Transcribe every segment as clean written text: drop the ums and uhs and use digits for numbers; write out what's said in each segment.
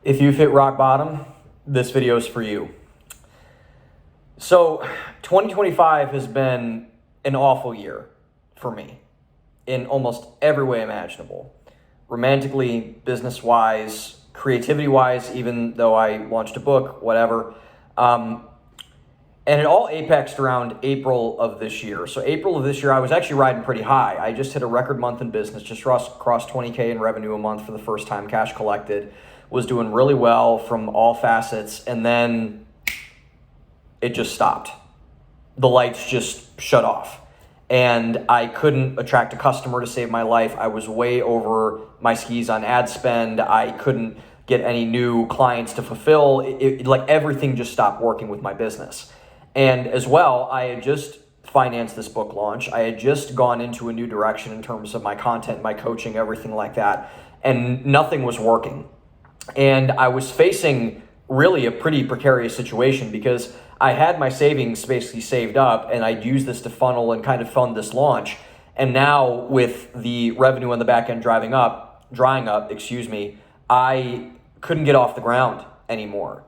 If you've hit rock bottom, this video is for you. So 2025 has been an awful year for me in almost every way imaginable. Romantically, business-wise, creativity-wise, even though I launched a book, whatever. And it all apexed around April of this year. So April of this year, I was actually riding pretty high. I just hit a record month in business, just crossed 20K in revenue a month for the first time, cash collected, was doing really well from all facets, and then it just stopped. The lights just shut off. And I couldn't attract a customer to save my life. I was way over my skis on ad spend. I couldn't get any new clients to fulfill. Like everything just stopped working with my business. And as well, I had just financed this book launch. I had just gone into a new direction in terms of my content, my coaching, everything like that. And nothing was working. And I was facing really a pretty precarious situation because I had my savings basically saved up and I'd use this to funnel and kind of fund this launch. And now with the revenue on the back end drying up, I couldn't get off the ground anymore.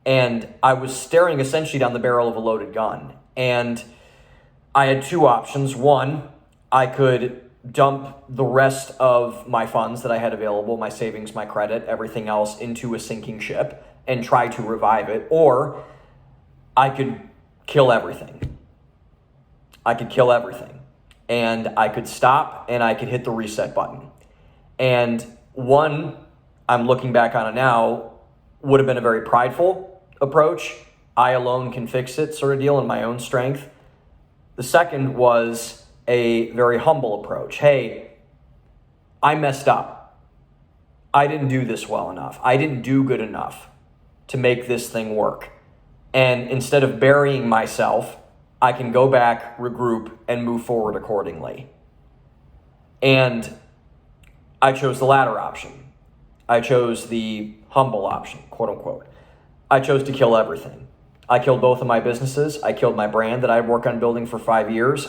And I was staring essentially down the barrel of a loaded gun. And I had two options. One, I could dump the rest of my funds that I had available, my savings, my credit, everything else into a sinking ship and try to revive it. Or I could kill everything. And I could stop and I could hit the reset button. And one, I'm looking back on it now, would have been a very prideful approach. I alone can fix it sort of deal in my own strength. The second was a very humble approach. Hey, I messed up. I didn't do this well enough. I didn't do good enough to make this thing work. And instead of burying myself, I can go back, regroup, and move forward accordingly. And I chose the latter option. I chose the humble option, quote unquote. I chose to kill everything. I killed both of my businesses. I killed my brand that I'd worked on building for 5 years.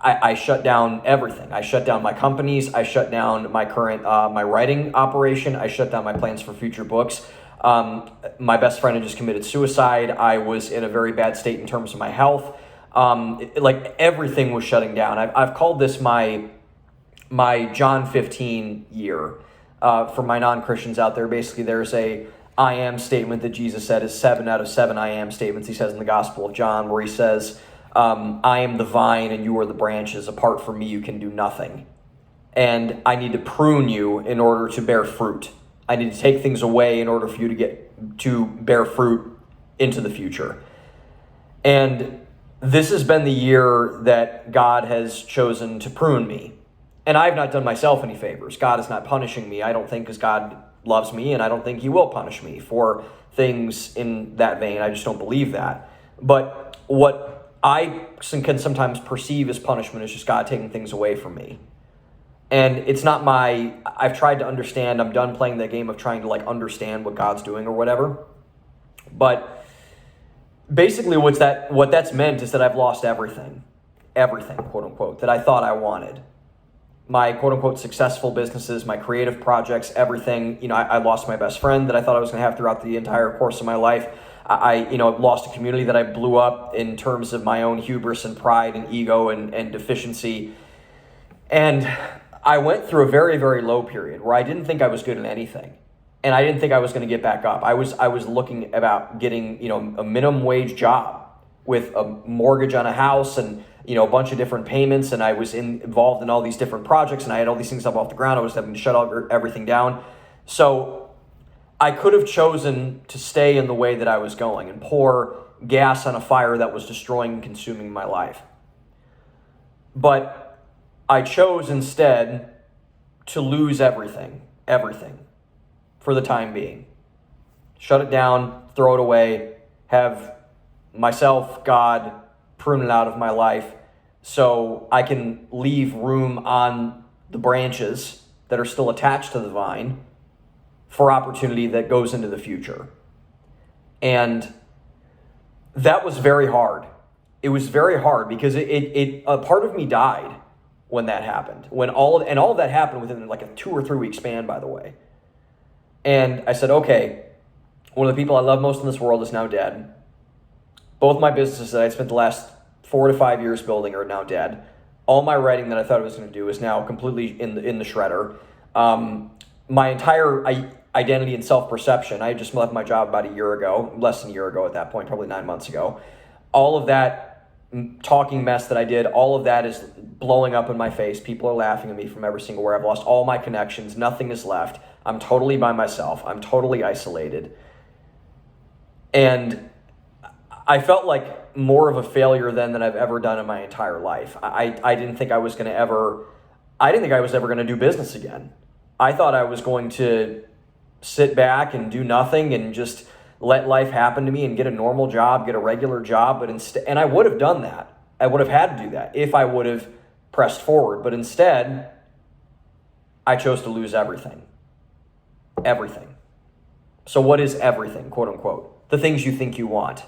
I shut down everything. I shut down my companies. I shut down my current, my writing operation. I shut down my plans for future books. My best friend had just committed suicide. I was in a very bad state in terms of my health. Like everything was shutting down. I've called this my John 15 year. For my non-Christians out there, basically there's a I am statement that Jesus said is 7 out of 7 I am statements he says in the Gospel of John, where he says, I am the vine and you are the branches. Apart from me, you can do nothing. And I need to prune you in order to bear fruit. I need to take things away in order for you to bear fruit into the future. And this has been the year that God has chosen to prune me. And I have not done myself any favors. God is not punishing me, I don't think, because God loves me, and I don't think he will punish me for things in that vein. I just don't believe that. But what I can sometimes perceive as punishment is just God taking things away from me. And it's not I've tried to understand. I'm done playing that game of trying to understand what God's doing or whatever. But basically what that's meant is that I've lost everything, quote unquote, that I thought I wanted. My quote unquote successful businesses, my creative projects, everything. I lost my best friend that I thought I was going to have throughout the entire course of my life. I lost a community that I blew up in terms of my own hubris and pride and ego and deficiency. And I went through a very, very low period where I didn't think I was good at anything. And I didn't think I was going to get back up. I was looking about getting, a minimum wage job with a mortgage on a house and, a bunch of different payments. And I was involved in all these different projects and I had all these things up off the ground. I was having to shut everything down. So I could have chosen to stay in the way that I was going and pour gas on a fire that was destroying and consuming my life. But I chose instead to lose everything for the time being. Shut it down, throw it away, have myself, God, prune it out of my life so I can leave room on the branches that are still attached to the vine for opportunity that goes into the future. And that was very hard. It was very hard because a part of me died when that happened. When all of that happened within like a 2 or 3 week span, by the way. And I said, okay, one of the people I love most in this world is now dead. Both my businesses that I spent the last 4 to 5 years building are now dead. All my writing that I thought I was going to do is now completely in the shredder. My entire identity and self-perception, I just left my job about a year ago, less than a year ago at that point, probably 9 months ago. All of that talking mess that I did, all of that is blowing up in my face. People are laughing at me from every single where. I've lost all my connections. Nothing is left. I'm totally by myself. I'm totally isolated. And I felt like more of a failure then than I've ever done in my entire life. I didn't think I was going to ever, I didn't think I was ever going to do business again. I thought I was going to sit back and do nothing and just let life happen to me and get a normal job, get a regular job. But instead, and I would have done that. I would have had to do that if I would have pressed forward. But instead, I chose to lose everything. Everything. So what is everything, quote unquote? The things you think you want.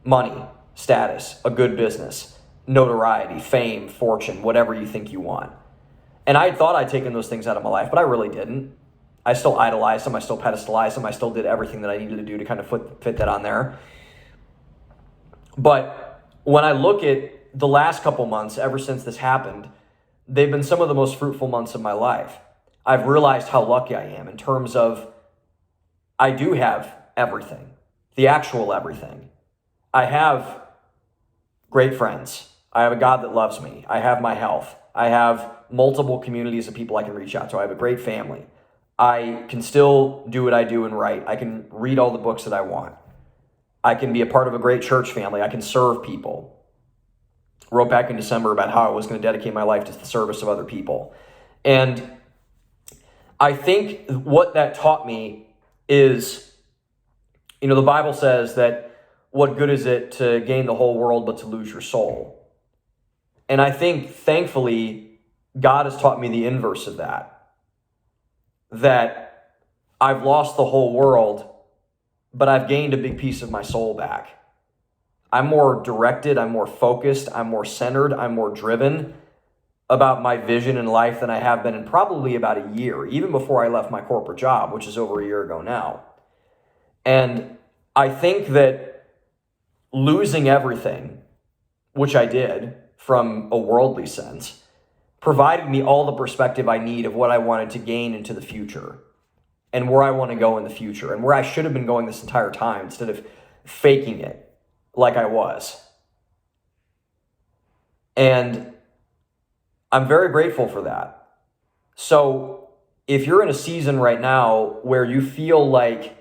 Money, status, a good business, notoriety, fame, fortune, whatever you think you want. And I thought I'd taken those things out of my life, but I really didn't. I still idolized them. I still pedestalized them. I still did everything that I needed to do to kind of fit that on there. But when I look at the last couple months, ever since this happened, they've been some of the most fruitful months of my life. I've realized how lucky I am in terms of I do have everything, the actual everything. I have great friends. I have a God that loves me. I have my health. I have multiple communities of people I can reach out to. I have a great family. I can still do what I do and write. I can read all the books that I want. I can be a part of a great church family. I can serve people. Wrote back in December about how I was going to dedicate my life to the service of other people. And I think what that taught me is, the Bible says that what good is it to gain the whole world but to lose your soul? And I think, thankfully, God has taught me the inverse of that. That I've lost the whole world, but I've gained a big piece of my soul back. I'm more directed, I'm more focused, I'm more centered, I'm more driven about my vision in life than I have been in probably about a year, even before I left my corporate job, which is over a year ago now. And I think that losing everything, which I did from a worldly sense, provided me all the perspective I need of what I wanted to gain into the future and where I want to go in the future and where I should have been going this entire time instead of faking it like I was. And I'm very grateful for that. So if you're in a season right now where you feel like,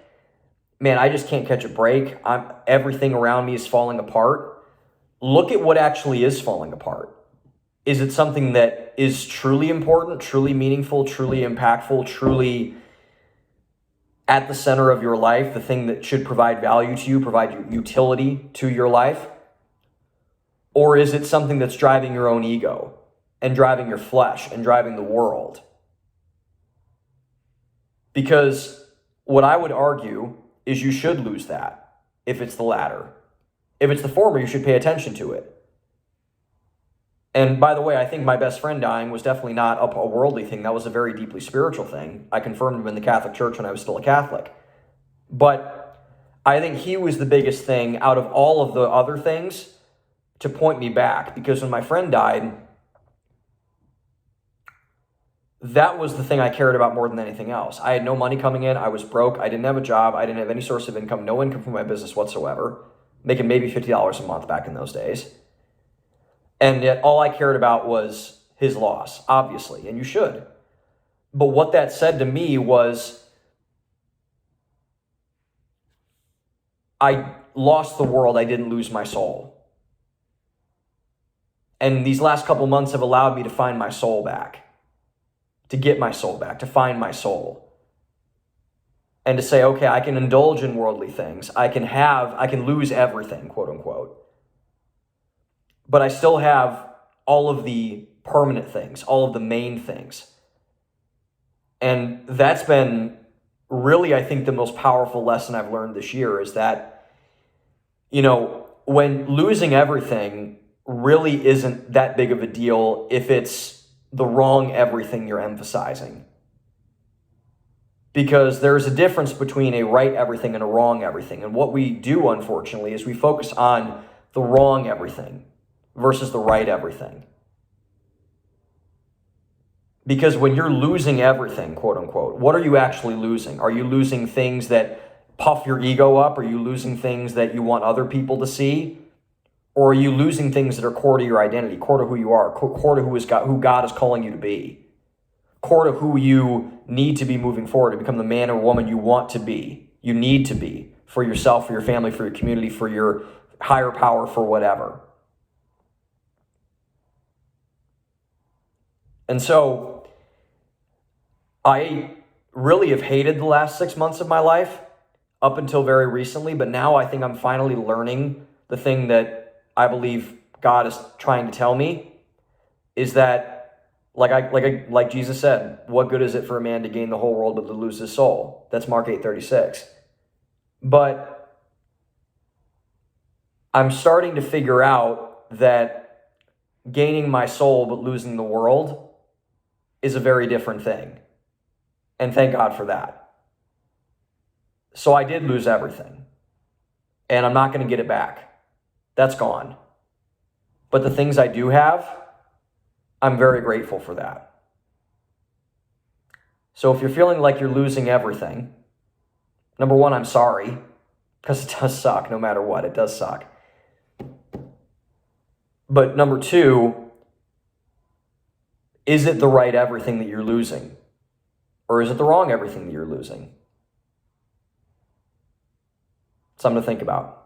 man, I just can't catch a break, everything around me is falling apart, look at what actually is falling apart. Is it something that is truly important, truly meaningful, truly impactful, truly at the center of your life, the thing that should provide value to you, provide utility to your life? Or is it something that's driving your own ego and driving your flesh and driving the world? Because what I would argue is you should lose that if it's the latter. If it's the former, you should pay attention to it. And by the way, I think my best friend dying was definitely not a worldly thing. That was a very deeply spiritual thing. I confirmed him in the Catholic Church when I was still a Catholic. But I think he was the biggest thing out of all of the other things to point me back. Because when my friend died, that was the thing I cared about more than anything else. I had no money coming in. I was broke. I didn't have a job. I didn't have any source of income, no income from my business whatsoever. Making maybe $50 a month back in those days. And yet all I cared about was his loss, obviously, and you should. But what that said to me was, I lost the world, I didn't lose my soul. And these last couple months have allowed me to find my soul back, to get my soul back, to find my soul. And to say, okay, I can indulge in worldly things. I can lose everything, quote unquote. But I still have all of the permanent things, all of the main things. And that's been really, I think, the most powerful lesson I've learned this year is that, when losing everything really isn't that big of a deal if it's the wrong everything you're emphasizing. Because there's a difference between a right everything and a wrong everything. And what we do, unfortunately, is we focus on the wrong everything versus the right everything. Because when you're losing everything, quote unquote, what are you actually losing? Are you losing things that puff your ego up? Are you losing things that you want other people to see? Or are you losing things that are core to your identity, core to who you are, core to who God is calling you to be? Core to who you need to be moving forward to become the man or woman you want to be, you need to be for yourself, for your family, for your community, for your higher power, for whatever. And so I really have hated the last 6 months of my life up until very recently, but now I think I'm finally learning the thing that I believe God is trying to tell me is that like Jesus said, what good is it for a man to gain the whole world but to lose his soul? That's Mark 8:36. But I'm starting to figure out that gaining my soul but losing the world is a very different thing. And thank God for that. So I did lose everything. And I'm not going to get it back. That's gone. But the things I do have, I'm very grateful for that. So if you're feeling like you're losing everything, number one, I'm sorry, because it does suck no matter what. It does suck. But number two, is it the right everything that you're losing? Or is it the wrong everything that you're losing? Something to think about.